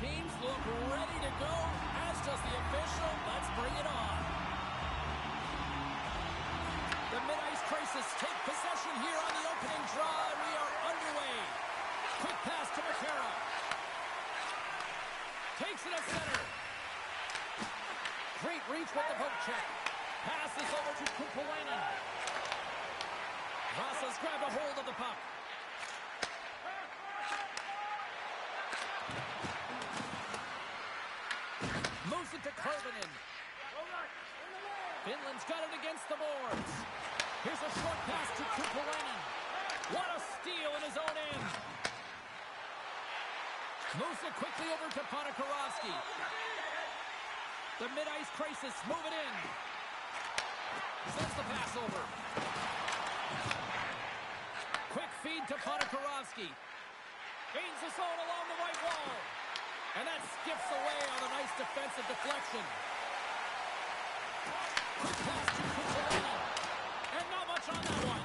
teams look ready to go, as does the official. Let's bring it on. The mid-ice crisis take possession here on the opening draw, and we are underway. Quick pass to McCarra. Takes it at center. Great reach with the poke check. Passes over to Kupalainen. Vasa's grabbed a hold of the puck. Moves it to Karvinen. Finland's got it against the boards. Here's a short pass to Kupalainen. What a steal in his own end. Moves it quickly over to Ponikarovsky. The mid-ice crisis, move it in. Sends the pass over. Quick feed to Ponikarovsky. Gains the zone along the right wall. And that skips away on a nice defensive deflection. Quick pass to Kupalainen. And not much on that one.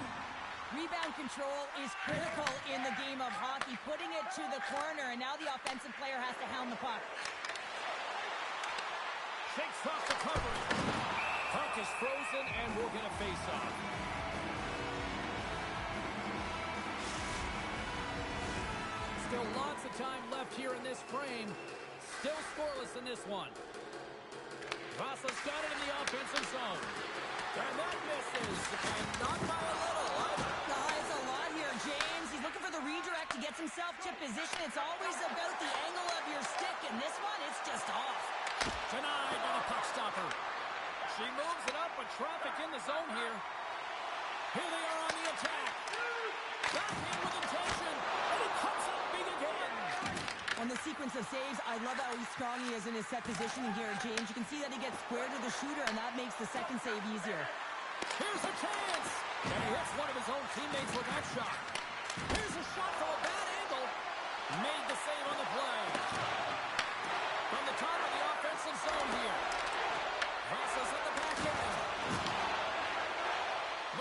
Rebound control is critical in the game of hockey. Putting it to the corner, and now the offensive player has to hound the puck. Shakes off the coverage. Puck is frozen, and we'll get a face-off. Still lots of time left here in this frame. Still scoreless in this one. Vasa's got it in the offensive zone. And that misses. And not by a little. It's a lot here, James. He's looking for the redirect to get himself to position. It's always about the angle of your stick. And this one, it's just off. Denied by the puck stopper. She moves it up, but traffic in the zone here. Here they are on the attack. Back in with intention. And it comes up big again. On the sequence of saves, I love how strong he is in his set positioning here, James. You can see that he gets square to the shooter, and that makes the second save easier. Here's a chance. And he hits one of his own teammates with that shot. Here's a shot from a bad angle. Made the save on the play. From the top of the offensive zone here. Vasa's at the back end.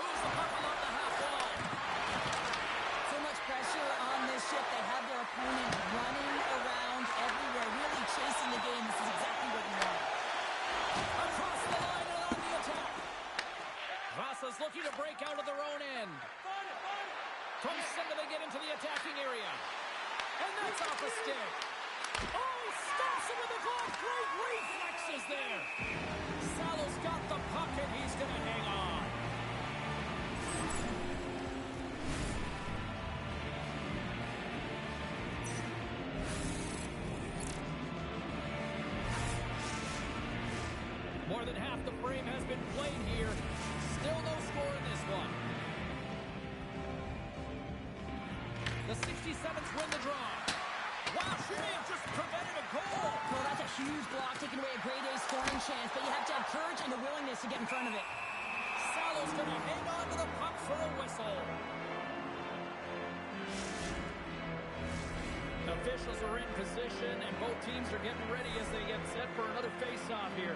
Moves the puck along the half wall. So much pressure on this shift. They have their opponent running around everywhere, really chasing the game. This is exactly what you want. Across the line and on the attack. Vasa's looking to break out of their own end. From center they get into the attacking area. And that's off the stick. Oh, he stops it with a glove. Great reflexes there. Salo's got the puck and he's going to hang on. More than half the frame has been played here. Still no score in this one. The 67th win the draw. Wow, she may have just prevented a goal. Well, that's a huge block, taking away a grade A scoring chance, but you have to have courage and the willingness to get in front of it. Salo's going to hang on to the puck for a whistle. Officials are in position, and both teams are getting ready as they get set for another face-off here.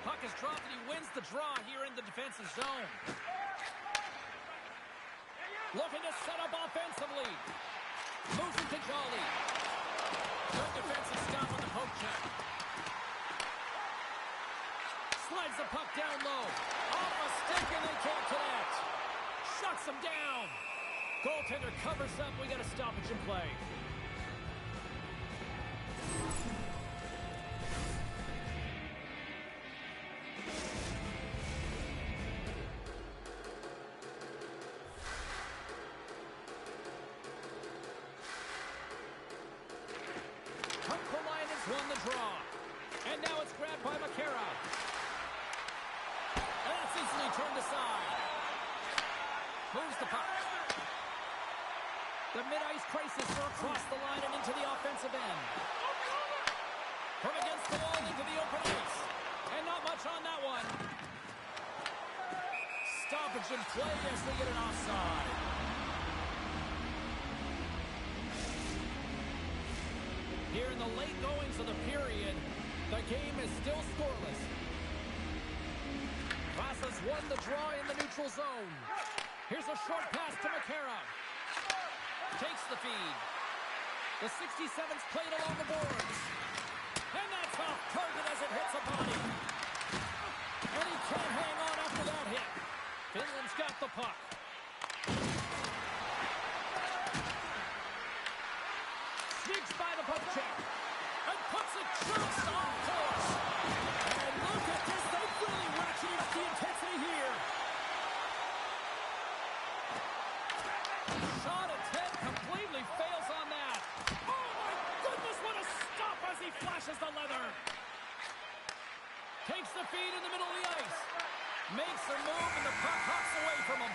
Puck is dropped, and he wins the draw here in the defensive zone. Looking to set up offensively. Moves it to Jolly. Good defensive stop on the poke check. Slides the puck down low. Off a stick, and they can't connect. Shuts him down. Goaltender covers up. We got a stoppage in play. Won the draw. And now it's grabbed by McCarra. And that's easily turned aside. Moves the puck. The mid-ice crisis across the line and into the offensive end. From against the wall into the open ice. And not much on that one. Stoppage in play as they get an offside. Here in the late goings of the period, the game is still scoreless. Vasa's won the draw in the neutral zone. Here's a short pass to McCarra. Takes the feed. The 67's played along the boards. And that's off target as it hits a body. And he can't hang on after that hit. Finland's got the puck. Sneaks by the puck check. And puts it just on course. And look at this. They've really ratcheted up the intensity here. Shot attempt completely fails on that. Oh my goodness, what a stop as he flashes the leather. Takes the feed in the middle of the ice. Makes a move and the puck hops away from him.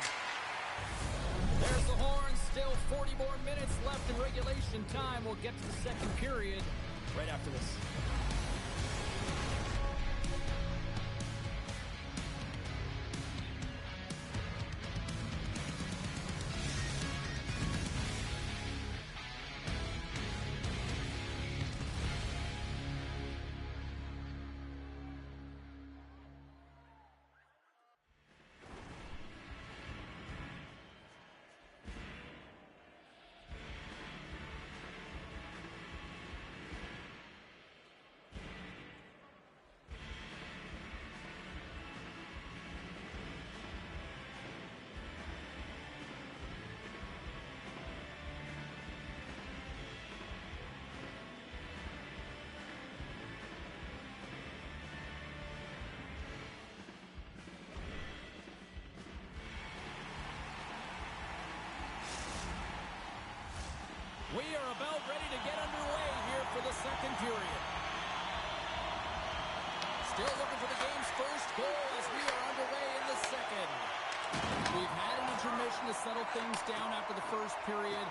There's the horn. Still 40 more minutes left in regulation time. We'll get to the second period right after this. We are about ready to get underway here for the second period. Still looking for the game's first goal as we are underway in the second. We've had an intermission to settle things down after the first period.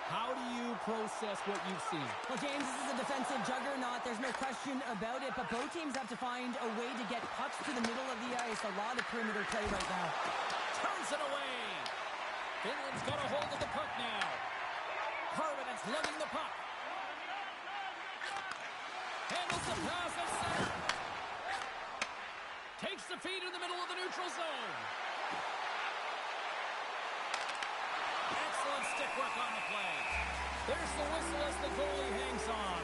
How do you process what you've seen? Well, James, this is a defensive juggernaut. There's no question about it, but both teams have to find a way to get pucks to the middle of the ice. A lot of perimeter play right now. Turns it away. Finland's got a hold of the puck now. Harvin's lugging the puck. Handles the pass at center. Takes the feed in the middle of the neutral zone. Excellent stick work on the play. There's the whistle as the goalie hangs on.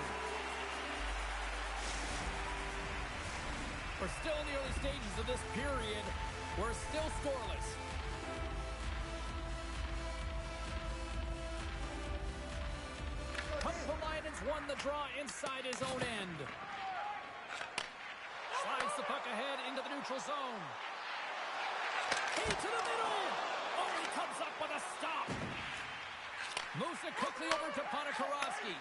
We're still in the early stages of this period. We're still scoreless. Pulp Irmeli's won the draw inside his own end. Slides the puck ahead into the neutral zone. Into the middle. Oh, he comes up with a stop. Moves it quickly over to Ponikarovsky.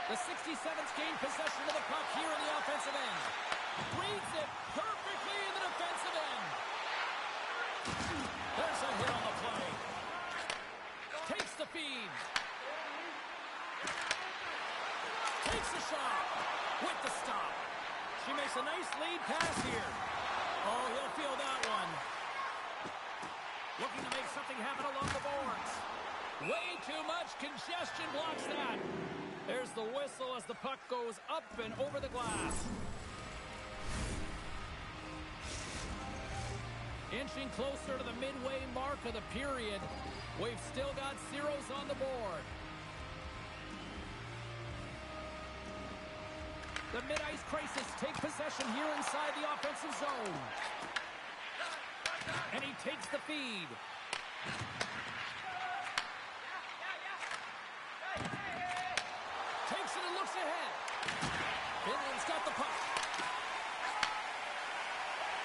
The 67's gained possession of the puck here in the offensive end. Reads it perfectly in the defensive end. There's a hit on the play. Takes the feed. Takes a shot with the stop. She makes a nice lead pass here. Oh, he'll feel that one. Looking to make something happen along the boards. Way too much congestion blocks that. There's the whistle as the puck goes up and over the glass. Inching closer to the midway mark of the period. We've still got zeros on the board. The mid-ice crisis take possession here inside the offensive zone. And he takes the feed. Takes it and looks ahead. Finland's got the puck.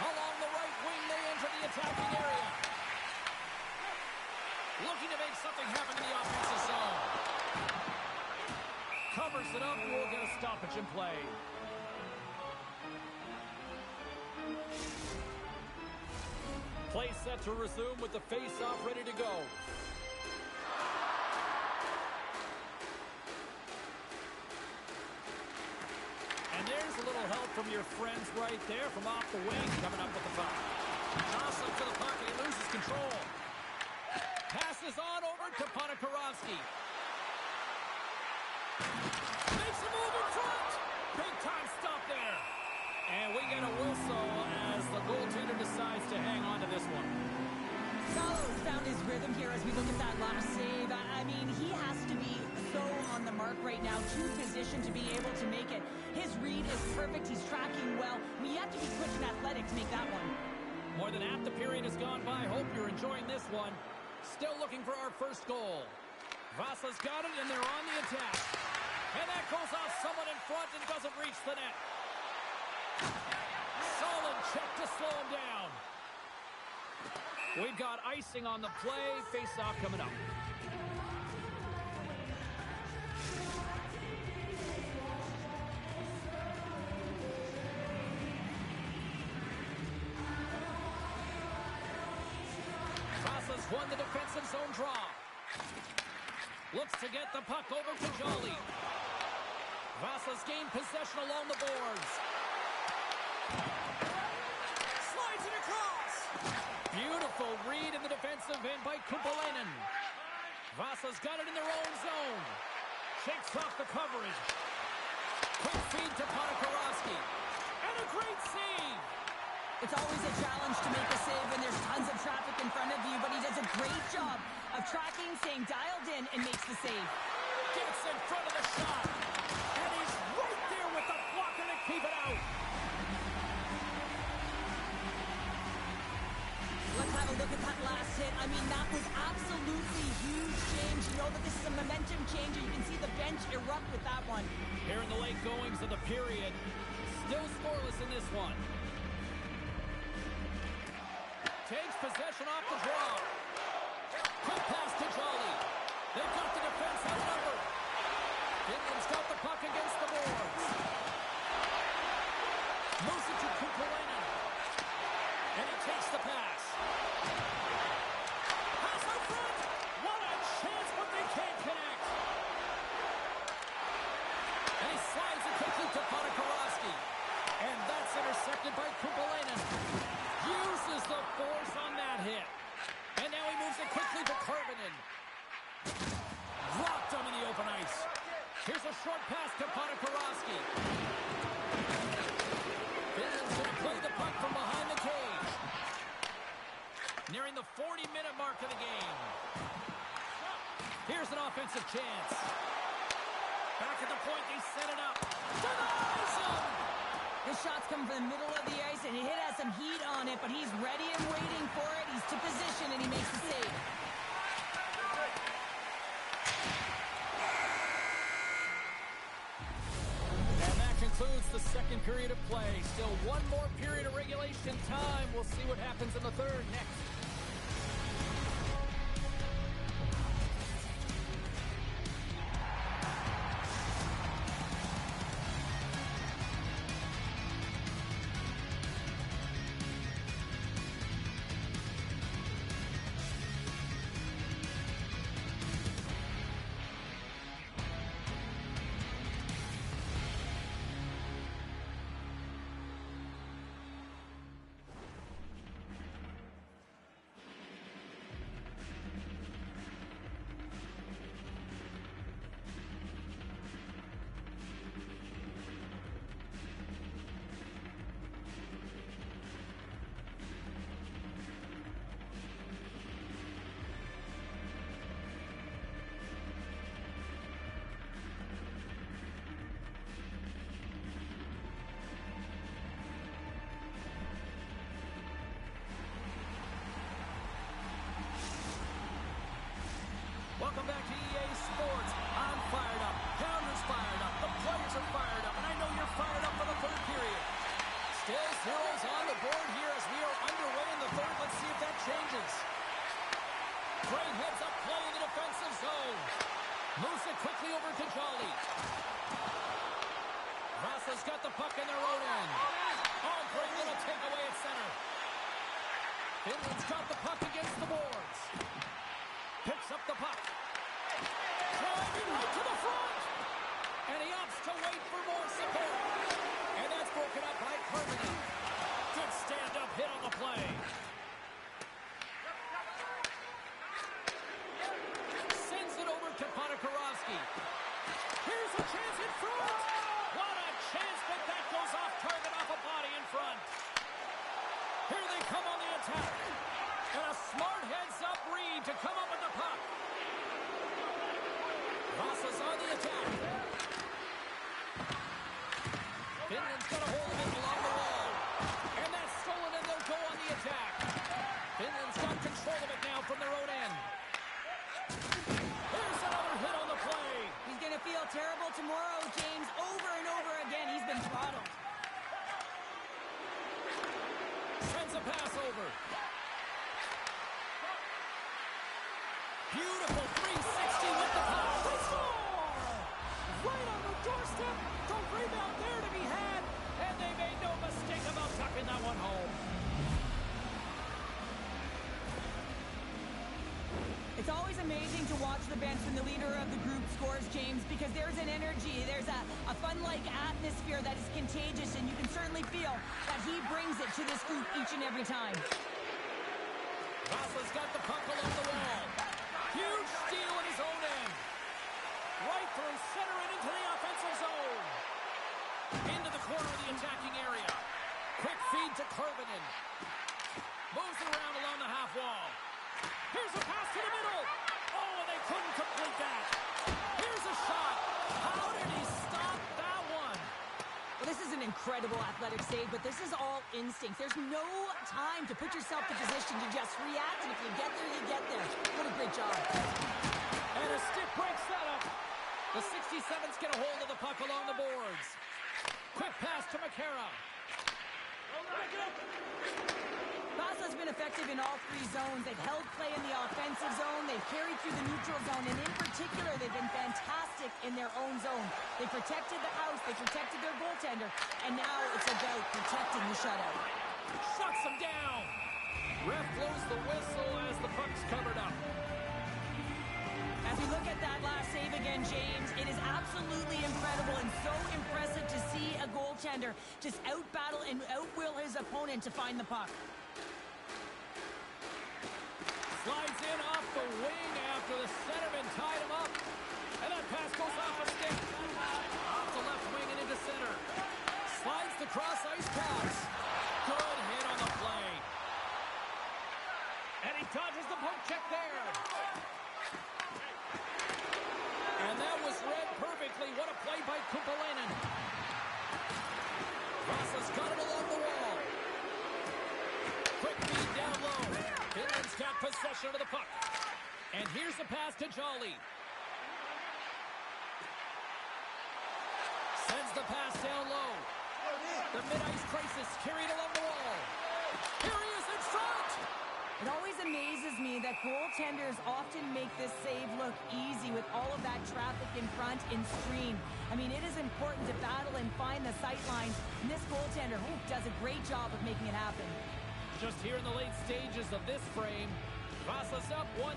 Along the right wing, they enter the attacking area. Looking to make something happen in the offensive zone. Covers it up and we'll get a stoppage in play. Play set to resume with the face-off ready to go. And there's a little help from your friends right there from off the wing coming up with the puck. Jostling to the puck and he loses control. Passes on over to Ponikarovsky. Makes a move in front. Big time stop there. And we get a whistle as the goaltender decides to hang on to this one. rhythm here as we look at that last save. I mean, he has to be so on the mark right now, too positioned to be able to make it. His read is perfect. He's tracking well. I mean, you have to be quick and athletic to make that one. More than half the period has gone by. Hope you're enjoying this one. Still looking for our first goal. Vasa's got it, and they're on the attack. And that goes off someone in front and doesn't reach the net. Solid check to slow him down. We've got icing on the play. Face-off coming up. Vasa's won the defensive zone draw. Looks to get the puck over to Jolly. Vasa's gained possession along the boards. Slides it across. Beautiful read in the defensive end by Kumpalainen. Vasa's got it in their own zone. Shakes off the coverage. Quick feed to Ponikarovsky. And a great save. It's always a challenge to make a save when there's tons of traffic in front of you, but he does a great job of tracking, staying dialed in, and makes the save. Gets in front of the shot. And he's right there with the blocker to keep it out. Let's have a look at that last hit. I mean, that was absolutely huge change. You know that this is a momentum changer. You can see the bench erupt with that one. Here in the late goings of the period. Still scoreless in this one. Takes possession off the draw. Quick pass to Jolly. They've got the defense outnumbered. Finland's got the puck against the boards. Moves it to Kumpalainen. And he takes the pass. Pass out front. What a chance, but they can't connect. And he slides it quickly to Ponikarovsky. And that's intercepted by Kumpalainen. Uses the force on that hit. And now he moves it quickly to Karvinen. Dropped him in the open ice. Here's a short pass to Ponikarovsky. Finland's going to play the puck from behind the cage. Nearing the 40-minute mark of the game. Here's an offensive chance. Back at the point, they set it up. Denies him! His shot's coming from the middle of the ice, and he has some heat on it, but he's ready and waiting for it. He's to position, and he makes the save. And that concludes the second period of play. Still one more period of regulation time. We'll see what happens in the third next. Welcome back to EA Sports. I'm fired up. Pounder's fired up. The players are fired up. And I know you're fired up for the third period. Still zeros on the board here as we are underway in the third. Let's see if that changes. Gray heads up play in the defensive zone. Moves it quickly over to Jolly. Vasa's got the puck in their own end. Oh, great little takeaway at center. Finland's got the puck against the boards. Picks up the puck. Driving right to the front. And he opts to wait for more support. And that's broken up by Karvinen. Good stand-up hit on the play. Sends it over to Ponikarovsky. Here's a chance in front. What a chance, but that goes off target off a body in front. Here they come on the attack. And a smart heads-up read to come up with the puck. Vasa's on the attack. Finland's got a hold of it along the wall. And that's stolen, and they'll go on the attack. Finland's got control of it now from their own end. Here's another hit on the play. He's going to feel terrible tomorrow, James. Over and over again, he's been throttled. Sends a pass over. Beautiful 360 with the puck. They score! Right on the doorstep. The rebound there to be had. And they made no mistake about tucking that one home. It's always amazing to watch the bench when the leader of the group scores, James, because there's an energy, there's a fun-like atmosphere that is contagious, and you can certainly feel that he brings it to this group each and every time. Vasa's got the puck along the wall. Huge steal in his own end. Right through center and into the offensive zone. Into the corner of the attacking area. Quick feed to Karvinen. Moves it around along the half wall. Here's a pass to the middle. Oh, and they couldn't complete that. Here's a shot. How did he stop that one? Well, this is an incredible athletic save, but this is all instinct. There's no time to put yourself in position to just react, and if you get there, you get there. What a great job. And a stiff break setup. The 67s get a hold of the puck along the boards. Quick pass to McCarra. Vasa's been effective in all three zones. They've held play in the offensive zone. They've carried through the neutral zone. And in particular, they've been fantastic in their own zone. They protected the house. They protected their goaltender. And now it's about protecting the shutout. Shuts them down. Ref blows the whistle as the puck's covered up. As we look at that last save again, James, it is absolutely incredible and so impressive to see a goaltender just out-battle and out-will his opponent to find the puck. Slides in off the wing after the centerman tied him up. And that pass goes off a stick. Off the left wing and into center. Slides the cross-ice pass. Good hit on the play. And he dodges the poke check there. And that was read perfectly. What a play by Kupalainen. Vasa's got it along the wall. Quick feed down low. Finland's got possession of the puck. And here's the pass to Jolly. Sends the pass down low. The mid-ice crisis carried along the wall. Here he is in front. It always amazes me that goaltenders often make this save look easy with all of that traffic in front in stream. I mean, it is important to battle and find the sight lines. And this goaltender does a great job of making it happen. Just here in the late stages of this frame, Vasa's up 1-0.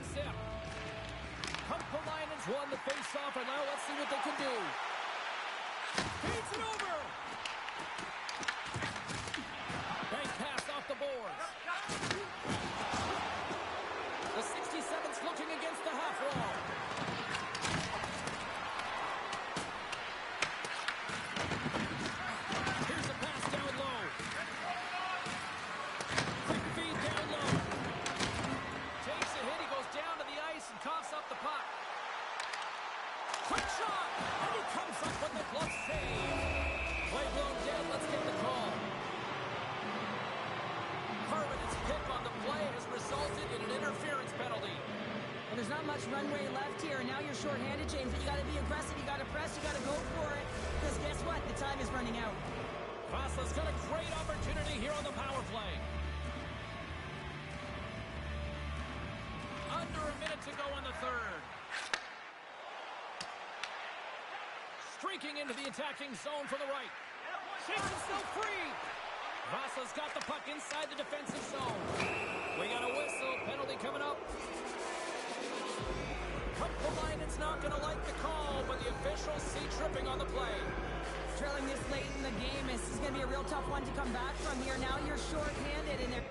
Kupalainen's won the face-off, and now let's see what they can do. Feeds it over. Bank pass off the boards. The 67's looking against the half wall. Here's a pass down low. Quick feed down low. Takes a hit. He goes down to the ice and coughs up the puck. Quick shot. And he comes up with the glove save. Play blown dead. Let's get the call. Karvinen's pick on the play has resulted in an interference penalty. Well, there's not much runway left here, and now you're shorthanded, James, but you got to be aggressive, you got to press, you got to go for it, because guess what? The time is running out. Vasa's got a great opportunity here on the power play. Under a minute to go in the third. Streaking into the attacking zone from the right. Shakes himself free. Vasa's got the puck inside the defensive zone. We got a whistle. Penalty coming up. Kupalainen's not going to like the call, but the officials see tripping on the play. Trailing this late in the game, this is going to be a real tough one to come back from here. Now you're shorthanded, and they're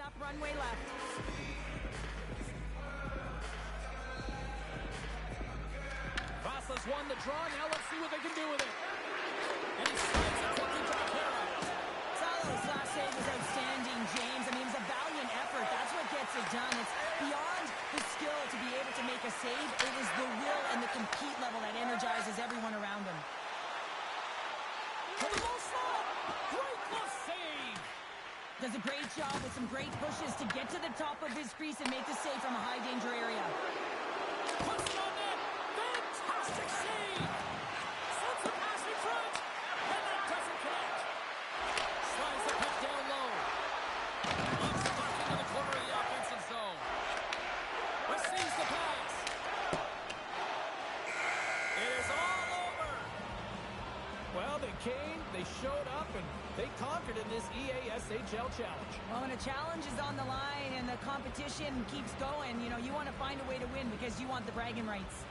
enough runway left. Vasa's won the draw. Now let's see what they can do with it. And he slides it quickly to Akira. Salo's last save was outstanding, James. I mean, it was a valiant effort. That's what gets it done. It's beyond the skill to be able to make a save. It is the will and the compete level that energizes everyone around him. For the low slot. Great glove save. Does a great job with some great pushes to get to the top of his crease and make the save from a high-danger area. Puts it on net. Fantastic save. Sends the pass in front. And that doesn't connect. Slides the puck down low. Looks puck into the corner of the offensive zone. Receives the pass. It is all over. Well, they came, they showed up, and they conquered in this EASHL challenge. Well, when a challenge is on the line and the competition keeps going, you know, you want to find a way to win because you want the bragging rights.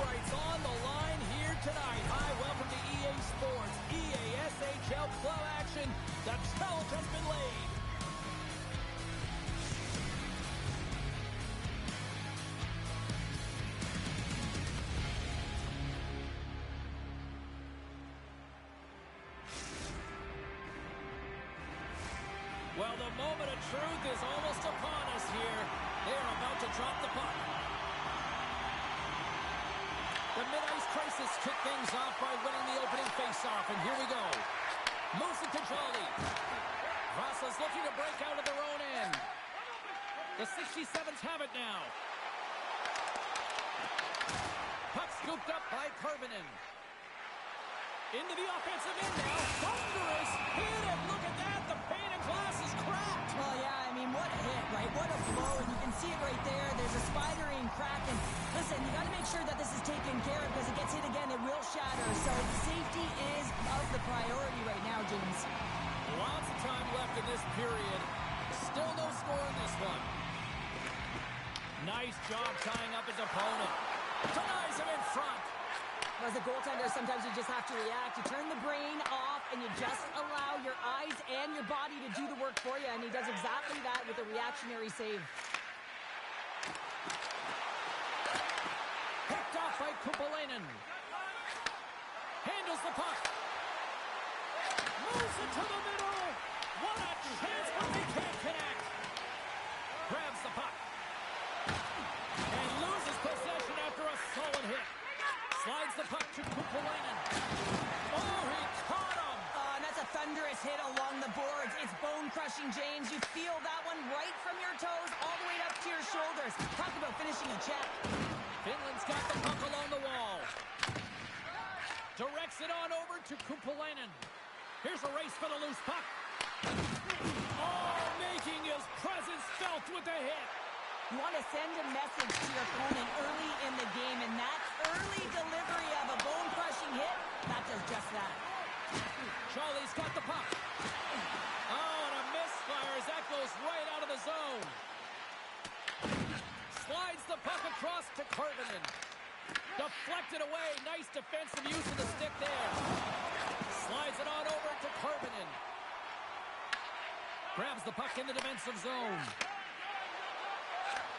rights on the line here tonight. Hi, welcome to EA Sports, EA SHL Club action. The challenge has been laid. Well, the moment of truth is almost upon us here. They are about to drop the puck. The mid-ice crisis kicked things off by winning the opening face-off, and here we go. Moves it to Jolly. Vasa's looking to break out of their own end. The 67s have it now. Puck scooped up by Karvinen. Into the offensive end now. Thunderous hit, and look at that. The pane of glass is cracked. Well, yeah, I mean, what a hit, right? What a blow, and you can see it right there. There's a spiderine crack, and listen, you got to make sure that this is taken care of because it gets hit again, it will shatter. So safety is of the priority right now, James. Lots of time left in this period. Still no score in this one. Nice job tying up his opponent. Denies him in front. As a goaltender, sometimes you just have to react. You turn the brain off, and you just allow your eyes and your body to do the work for you, and he does exactly that with a reactionary save. Picked off by Kupalainen. Handles the puck. Moves it to the middle. What a chance, but they can't connect. Grabs the puck. And loses possession after a solid hit. Slides the puck to Kupalainen. Oh, he caught him. And that's a thunderous hit along the boards. It's bone-crushing, James. You feel that one right from your toes all the way up to your shoulders. Talk about finishing a check. Finland's got the puck along the wall. Directs it on over to Kupalainen. Here's a race for the loose puck. Oh, making his presence felt with the hit. You want to send a message to your opponent early in the game, and that early delivery of a bone-crushing hit, that does just that. Charlie's got the puck. Oh, and a misfire as that goes right out of the zone. Slides the puck across to Karvinen. Deflected away. Nice defensive use of the stick there. Slides it on over to Karvinen. Grabs the puck in the defensive zone.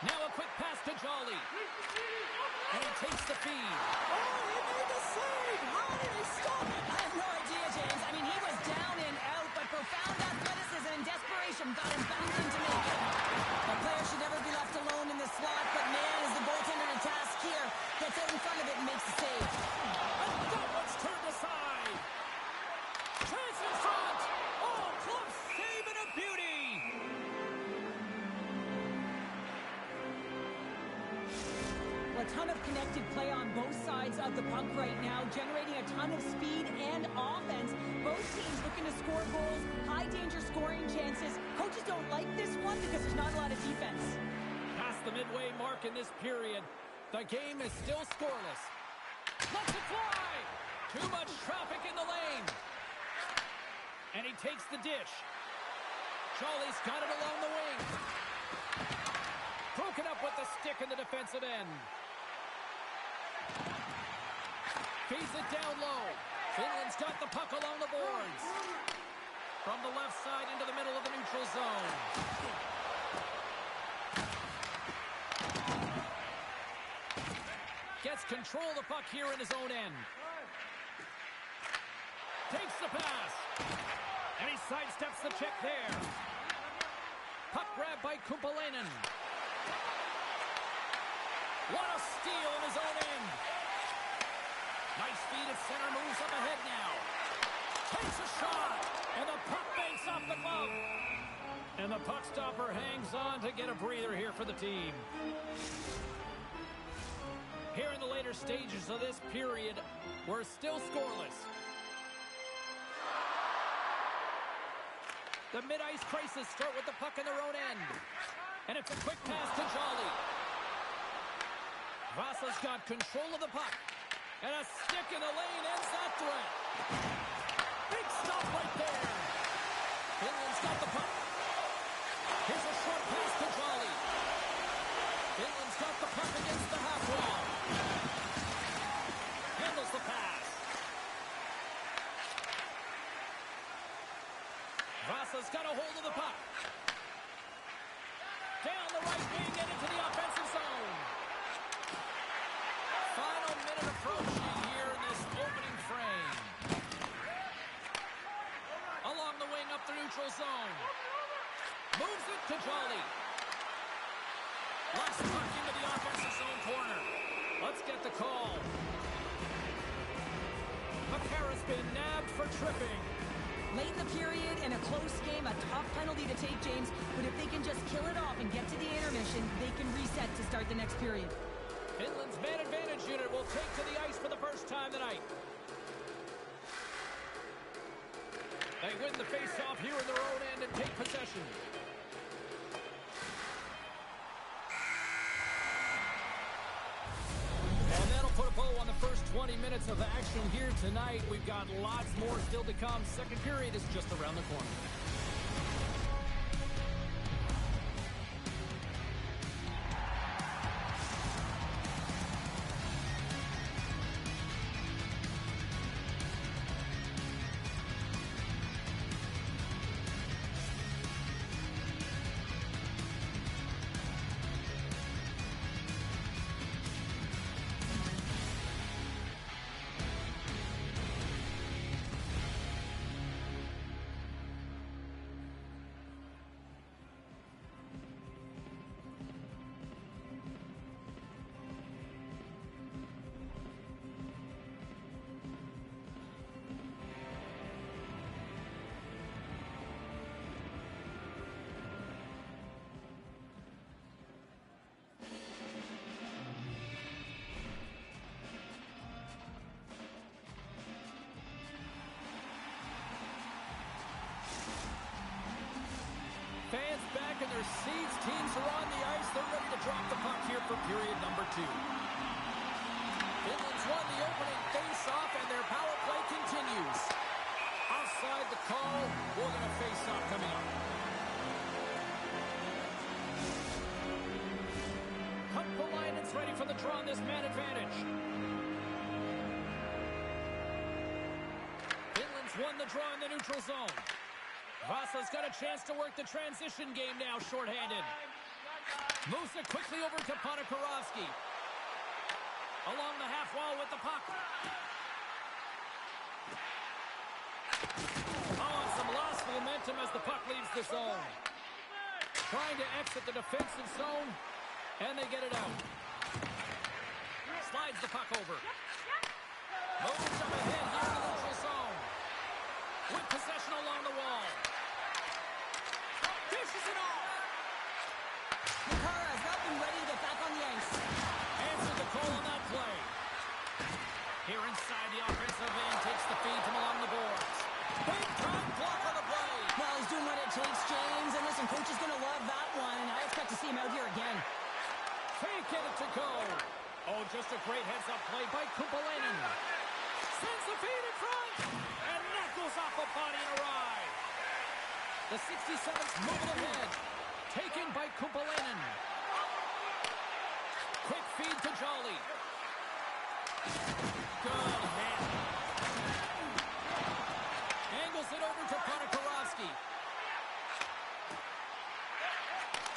Now a quick pass to Jolly. And he takes the feed. Oh, he made the save! How did he stop it? I have no idea, James. I mean, he was down and out, but profound athleticism and desperation got him back into making. The player should never be left alone in the slot, but man, is the goaltender to task here. Gets out in front of it and makes the save. And that one's turned aside. Chance in front. Oh, close save and a beauty. A ton of connected play on both sides of the puck right now, generating a ton of speed and offense. Both teams looking to score goals, high-danger scoring chances. Coaches don't like this one because there's not a lot of defense. Past the midway mark in this period, the game is still scoreless. Lets it fly! Too much traffic in the lane. And he takes the dish. Charlie's got it along the wing. Broken up with the stick in the defensive end. Feeds it down low. Finland's got the puck along the boards. From the left side into the middle of the neutral zone. Gets control of the puck here in his own end. Takes the pass. And he sidesteps the check there. Puck grab by Kupalainen. What a steal in his own end. Nice feed at center, moves up ahead now. Takes a shot, and the puck banks off the glove. And the puck stopper hangs on to get a breather here for the team. Here in the later stages of this period, we're still scoreless. The mid-ice crisis start with the puck in their own end. And it's a quick pass to Jolly. Vasa's got control of the puck. And a stick in the lane ends that threat. Big stop right there. Finland's got the puck. Here's a short pass to Jolly. Finland's got the puck against the half wall. the pass. Vasa's got a hold of the puck. Down the right wing and into the offensive zone. Final minute approaching here in this opening frame. Along the wing up the neutral zone. Moves it to Jolly. Last puck into the offensive zone corner. Let's get the call. McCarra's been nabbed for tripping. Late in the period, in a close game, a tough penalty to take, James. But if they can just kill it off and get to the intermission, they can reset to start the next period. Finland's man advantage unit will take to the ice for the first time tonight. They win the face-off here in their own end and take possession. And that'll put a bow on the first 20 minutes of action here tonight. We've got lots more still to come. Second period is just around the corner. Fans back in their seats. Teams are on the ice. They're ready to drop the puck here for period number 2. Finland's won the opening face-off, and their power play continues. Offside the call. We're going to face-off coming up. Kumpalainen's ready for the draw on this man advantage. Finland's won the draw in the neutral zone. Vasa's got a chance to work the transition game now, shorthanded. Moves it quickly over to Ponikarovsky. Along the half wall with the puck. Oh, and some lost momentum as the puck leaves the zone. Trying to exit the defensive zone, and they get it out. Slides the puck over. Moves up ahead here in the neutral zone. With possession along the wall. Dishes it off. McCarra's up and ready to get back on the ice. Answered the call on that play. Here inside the offensive end, takes the feed from along the boards. Big time block on the play. Well, he's doing what it takes, James. And listen, coach is going to love that one. And I expect to see him out here again. Fake it to go. Oh, just a great heads-up play by Kumpalainen. Sends the feed in front. And that goes off a body and a ride. The 67th moving ahead. Taken by Kumpalainen. Quick feed to Jolly. Good hit. Angles it over to Ponikarovsky.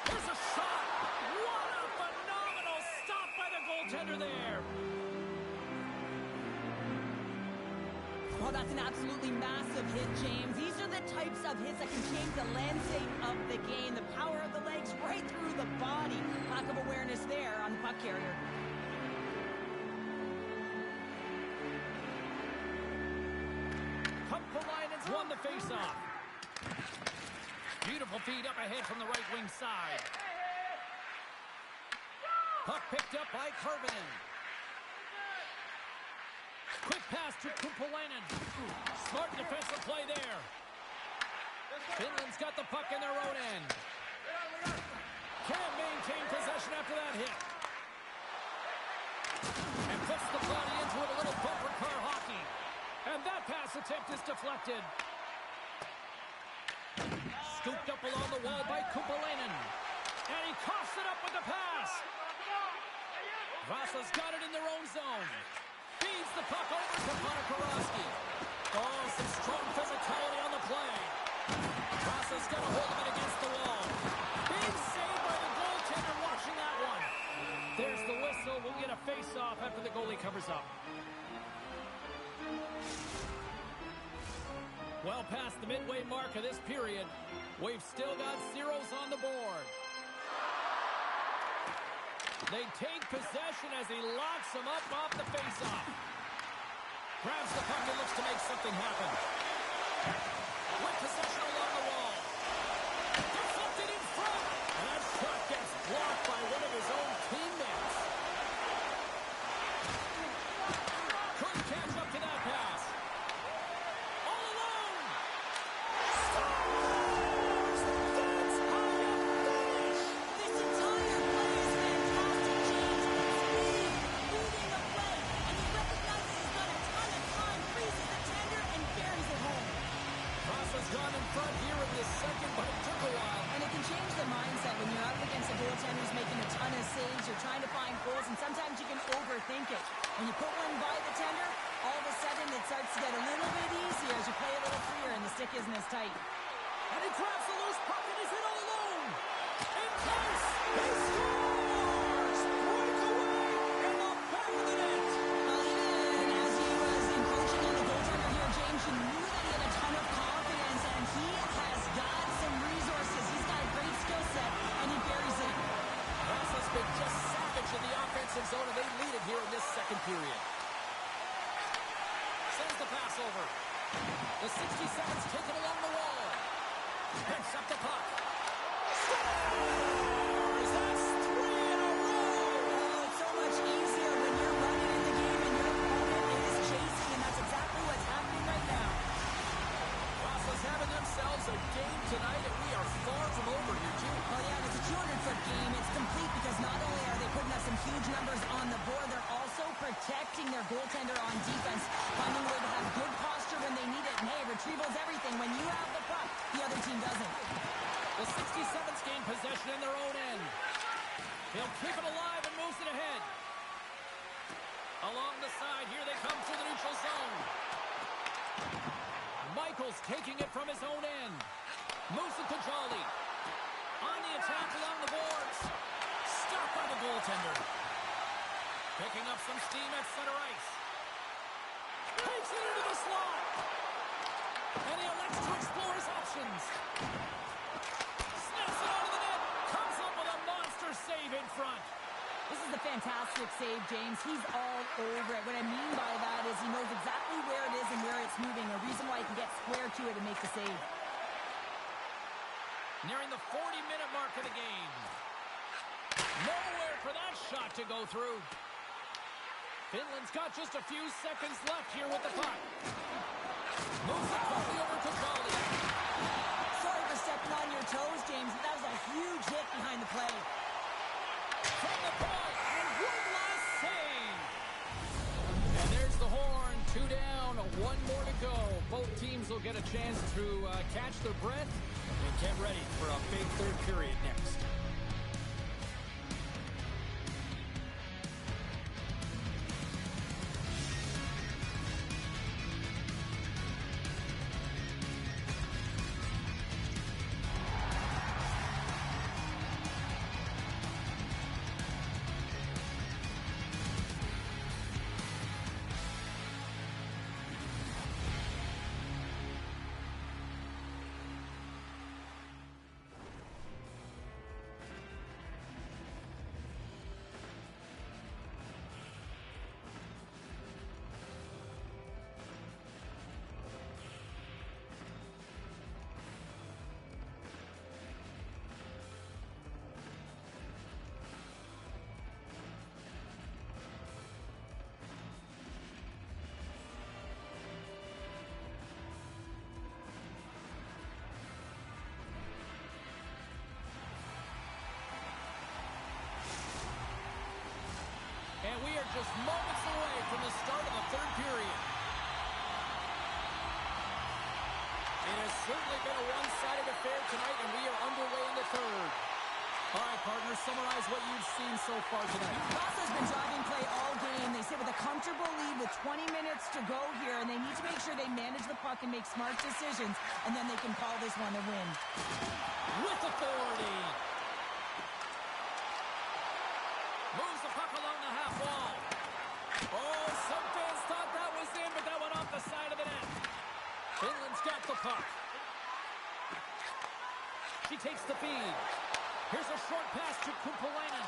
There's a shot. What a phenomenal stop by the goaltender there. Well, that's an absolutely massive hit, James. These are the types of hits that can change the landscape of the game. The power of the legs right through the body. Lack of awareness there on the puck carrier. Kumpalainen's won the faceoff. Beautiful feed up ahead from the right wing side. Puck picked up by Karvinen. Quick pass to Kumpalainen. Smart defensive play there. Finland's got the puck in their own end. Can't maintain possession after that hit. And puts the body into it, a little bumper car hockey. And that pass attempt is deflected. Scooped up along the wall by Kumpalainen. And he coughs it up with the pass. Vasa's got it in their own zone. Feeds the puck over to Ponikarovsky. Oh, some strong physicality on the play. Vasa's got a hold of it against the wall. Big save by the goaltender watching that one. There's the whistle. We'll get a face-off after the goalie covers up. Well past the midway mark of this period, we've still got zeros on the board. They take possession as he locks him up off the face-off. Grabs the puck and looks to make something happen. With possession along the wall. Deflected in front. And that shot gets blocked by one of his own teammates. Couldn't catch up to that pass. All alone. Scores! That's how you finish. This entire play is fantastic, James. Speed, reading the play, and he recognizes he's got a ton of time, freezes the tender, and buries it home. Vasa's gone in front here in the second, but it took a while. And it can change the mindset when you're up against a goaltender who's making a ton of saves. You're trying to find goals, and sometimes you can overthink it. When you put one by the tender, all of a sudden it starts to get a little bit easier as you play a little freer and the stick isn't as tight. And he grabs the loose puck and he's in all alone. In place, he scores! Breakaway in the back of the net. And as he was encroaching on the goaltender here, James, you knew that he had a ton of confidence, and he has got some resources. He's got a great skill set, and he buries it. Vasa's been just savage in the offensive zone, and they lead it here in this second period. Sends the pass over. The 67's taken along the wall. Picks up the puck. Scores! That's 3 in a row! Oh, it's so much easier when you're running in the game and your opponent is chasing, and that's exactly what's happening right now. Vasa's having themselves a game tonight, and we are far from over here, too. Oh, yeah, and it's a 200-foot game. It's complete because not only are they putting up some huge numbers on the board, they're also protecting their goaltender on defense, finding a way to have good posture when they need it. And, hey, retrieval's everything. When you have the puck, the other team doesn't. The 67's gain possession in their own end. He'll keep it alive and moves it ahead. Along the side, here they come through the neutral zone. Michaels taking it from his own end. Moves it to Jolly. On the attack along the boards. Stopped by the goaltender. Picking up some steam at center ice. Takes it into the slot. And he elects to explore his options. Snaps it out of the net. Comes up with a monster save in front. This is a fantastic save, James. He's all over it. What I mean by that is he knows exactly where it is and where it's moving. A reason why he can get square to it and make the save. Nearing the 40-minute mark of the game. Nowhere for that shot to go through. Finland's got just a few seconds left here with the puck. Moves it quickly over to Jolly. Sorry for stepping on your toes, James, but that was a huge hit behind the play. From the point, and one last save. And there's the horn. 2 down, 1 more to go. Both teams will get a chance to catch their breath and get ready for a big third period next. And we are just moments away from the start of the third period. It has certainly been a one-sided affair tonight, and we are underway in the third. All right, partner, summarize what you've seen so far tonight. Vasa's been driving play all game. They sit with a comfortable lead with 20 minutes to go here, and they need to make sure they manage the puck and make smart decisions, and then they can call this one a win. With authority. Moves the puck along the half wall. Oh, some fans thought that was in, but that went off the side of the net. Finland's got the puck. She takes the feed. Here's a short pass to Kumpulainen.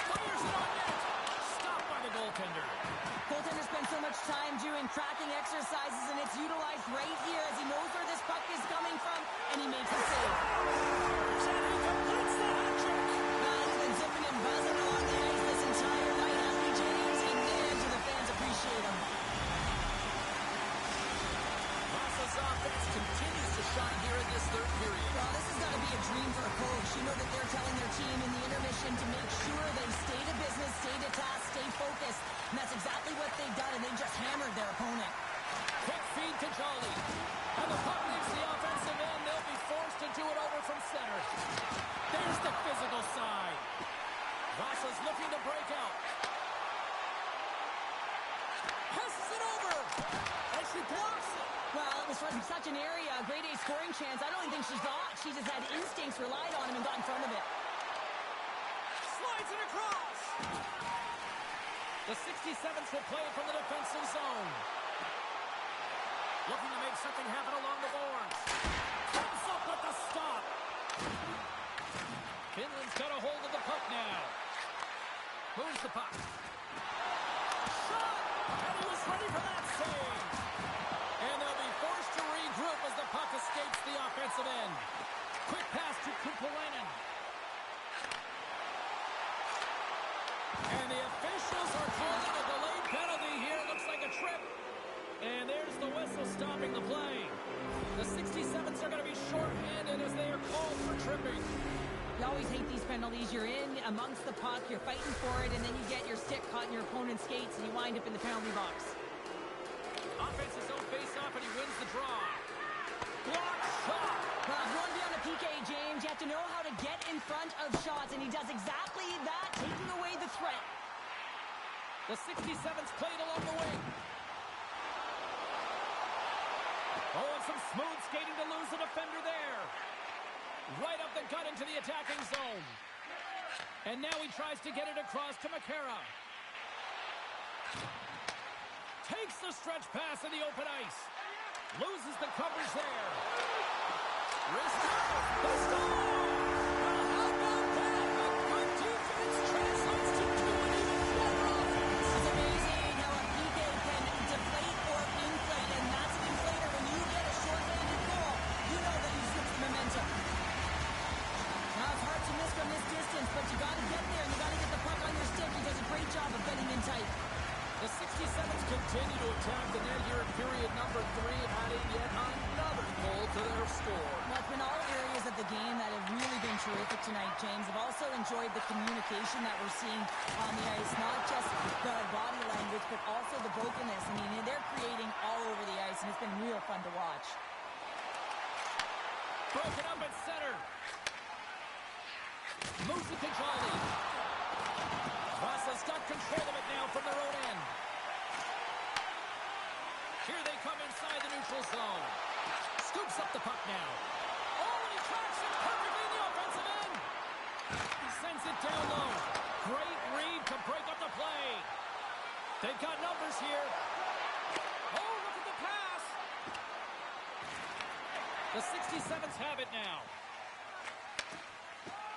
Fires it on net. Stopped by the goaltender. Goaltender spends so much time doing tracking exercises, and it's utilized right here as he knows where this puck is coming from, and he makes the save. And he completes the hat trick. He's been zipping and buzzing along the ice this entire night, hasn't he, James? And man, do the fans appreciate him. Vasa's offense continues to shine here in this third period. Well, this has got to be a dream for a coach. You know that they're telling their team in the intermission to make sure they stay to business, stay to task, stay focused. And that's exactly what they've done, and they just hammered their opponent. Quick feed to Jolly. And the puck leaves the offensive end. They'll be forced to do it over from center. There's the physical side. Vasa's looking to break out. Passes it over. And she blocks it. Well, it was from such an area, a grade A scoring chance. I don't even think she thought. She just had instincts, relied on him, and got in front of it. Slides it across. The 67th will play it from the defensive zone. Looking to make something happen along the boards. Comes up with the stop. Finland's got a hold of the puck now. Moves the puck. Shot! And he was ready for that save. And they'll be forced to regroup as the puck escapes the offensive end. Quick pass to Kumpulainen. And the officials are calling a delayed penalty here. Looks like a trip. And there's the whistle stopping the play. The 67s are going to be shorthanded as they are called for tripping. You always hate these penalties. You're in amongst the puck, you're fighting for it, and then you get your stick caught in your opponent's skates, and you wind up in the penalty box. Offense's own face-off, and he wins the draw. Block shot. Well, if you want to be on a PK, James, you have to know how to get in front of shots, and he does exactly that, taking away the threat. The 67s played along the wing. Oh, and some smooth skating to lose the defender there. Right up the gut into the attacking zone. And now he tries to get it across to McCara. Takes the stretch pass in the open ice. Loses the coverage there. Wrist the score! Well, how about that? A good defense translates to an even better offense. It's amazing how a PK can deflate or inflate, and that's an inflator. When you get a short-handed goal, you know that you switch the momentum. Now, it's hard to miss from this distance, but you got to get there, and you got to get the puck on your stick. He does a great job of getting in tight. The 67s continue to attack the net here in period number 3, adding yet another goal to their score. Well, it's been all areas of the game that have really been terrific tonight, James. I've also enjoyed the communication that we're seeing on the ice, not just the body language, but also the brokenness. I mean, they're creating all over the ice, and it's been real fun to watch. Broken up at center. Moves it to Jolly. Vasa's got control of it now from their own end. Here they come inside the neutral zone. Scoops up the puck now. Oh, and he tracks it perfectly in the offensive end. He sends it down low. Great read to break up the play. They've got numbers here. Oh, look at the pass. The 67s have it now.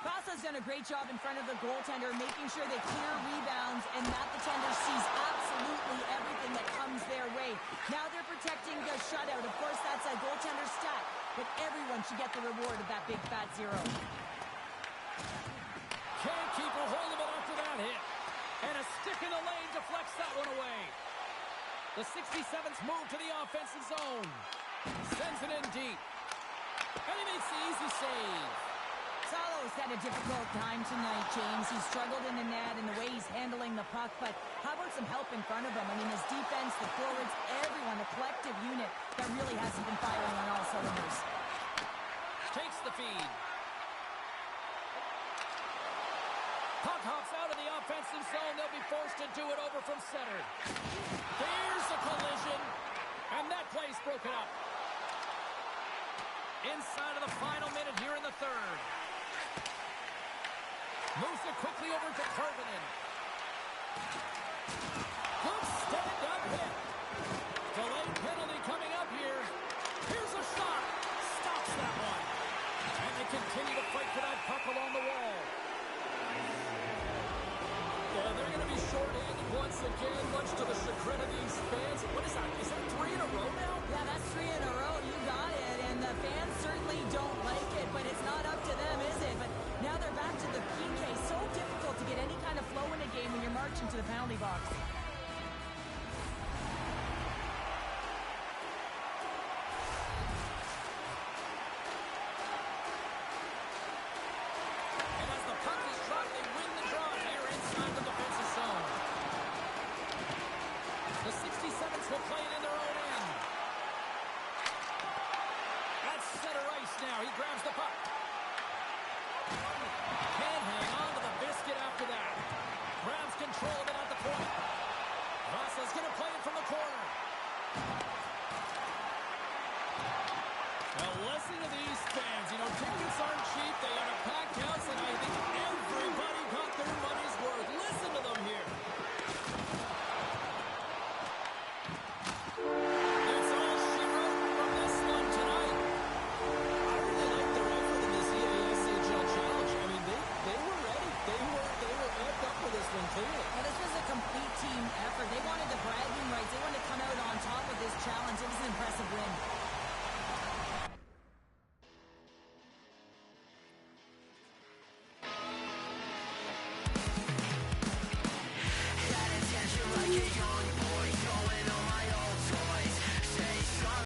Vasa's done a great job in front of the goaltender, making sure they clear rebounds and that the tender sees absolutely everything that comes their way. Now they're protecting the shutout. Of course, that's a goaltender stat, but everyone should get the reward of that big fat zero. Can't keep a hold of it after that hit. And a stick in the lane deflects that one away. The 67s move to the offensive zone. Sends it in deep. And he makes the easy save. Salo's had a difficult time tonight, James. He's struggled in the net and the way he's handling the puck, but how about some help in front of him? I mean, his defense, the forwards, everyone, a collective unit that really hasn't been firing on all cylinders. Takes the feed. Puck hops out of the offensive zone. They'll be forced to do it over from center. There's a collision. And that play's broken up. Inside of the final minute here in the third. Moves it quickly over to Karvinen. Good stand-up hit. Delayed penalty coming up here. Here's a shot. Stops that one. And they continue to fight for that puck along the wall. Yeah, they're going to be short-handed once again, much to the chagrin of these fans. What is that? Is that 3 in a row now? Yeah, that's 3 in a row. You got it. And the fans certainly don't like it, but it's not up to them, is it? But now they're back to the PK. So difficult to get any kind of flow in a game when you're marching to the penalty box. And as the puck is dropped, they win the draw here inside the defensive zone. The 67s will play it in their own end. That's center ice now. He grabs the puck. Can't hang on to the biscuit after that. Grabs control of it at the point. Vasa's going to play it from the corner. Now listen to these fans. You know, tickets aren't cheap. They are a packed house, and I think everybody got their money's worth. Listen to them here. That's all she wrote from this one tonight. I really like their effort in this EASHL challenge. I mean, they were ready. They were amped up for this one, clearly. Well, this was a complete team effort. They wanted the bragging rights. They wanted to come out on top of this challenge. It was an impressive win.